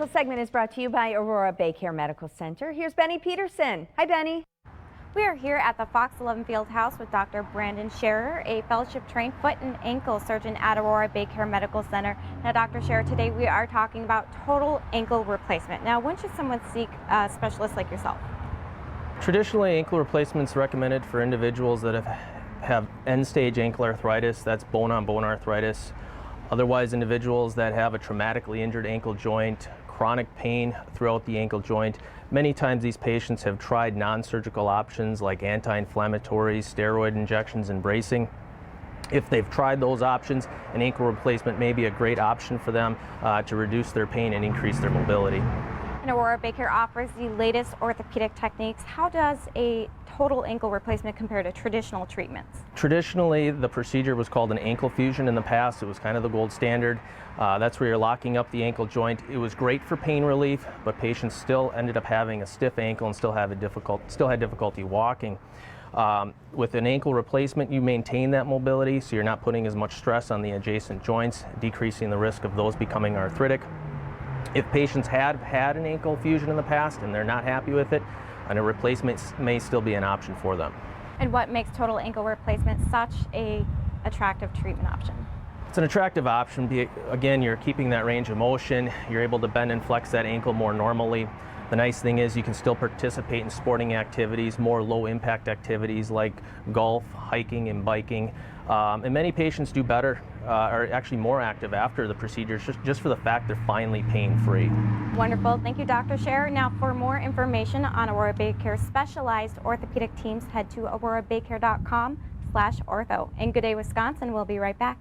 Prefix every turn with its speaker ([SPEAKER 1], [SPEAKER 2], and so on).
[SPEAKER 1] medical segment is brought to you by Aurora BayCare Medical Center. Here's Benny Peterson. Hi, Benny.
[SPEAKER 2] We are here at the Fox 11 Fieldhouse with Dr. Brandon Scharer, a fellowship-trained foot and ankle surgeon at Aurora BayCare Medical Center. Now, Dr. Scharer, today we are talking about total ankle replacement. Now, when should someone seek a specialist like yourself?
[SPEAKER 3] Traditionally, ankle replacements recommended for individuals that have end-stage ankle arthritis, that's bone-on-bone arthritis. Otherwise, individuals that have a traumatically injured ankle joint, chronic pain throughout the ankle joint. Many times these patients have tried non-surgical options like anti-inflammatories, steroid injections, and bracing. If they've tried those options, an ankle replacement may be a great option for them to reduce their pain and increase their mobility.
[SPEAKER 2] And Aurora BayCare offers the latest orthopedic techniques. How does a total ankle replacement compare to traditional treatments?
[SPEAKER 3] Traditionally, the procedure was called an ankle fusion in the past. It was kind of the gold standard. That's where you're locking up the ankle joint. It was great for pain relief, but patients still ended up having a stiff ankle and still had difficulty walking. With an ankle replacement, you maintain that mobility, so you're not putting as much stress on the adjacent joints, decreasing the risk of those becoming arthritic. If patients have had an ankle fusion in the past and they're not happy with it, a replacement may still be an option for them.
[SPEAKER 2] And what makes total ankle replacement such an attractive treatment option?
[SPEAKER 3] It's an attractive option. Again, you're keeping that range of motion. You're able to bend and flex that ankle more normally. The nice thing is you can still participate in sporting activities, more low-impact activities like golf, hiking, and biking. And many patients do better, are actually more active after the procedures, just for the fact they're finally pain-free.
[SPEAKER 2] Wonderful. Thank you, Dr. Scharer. Now, for more information on Aurora BayCare's specialized orthopedic teams, head to aurorabaycare.com/ortho. And Good Day, Wisconsin. We'll be right back.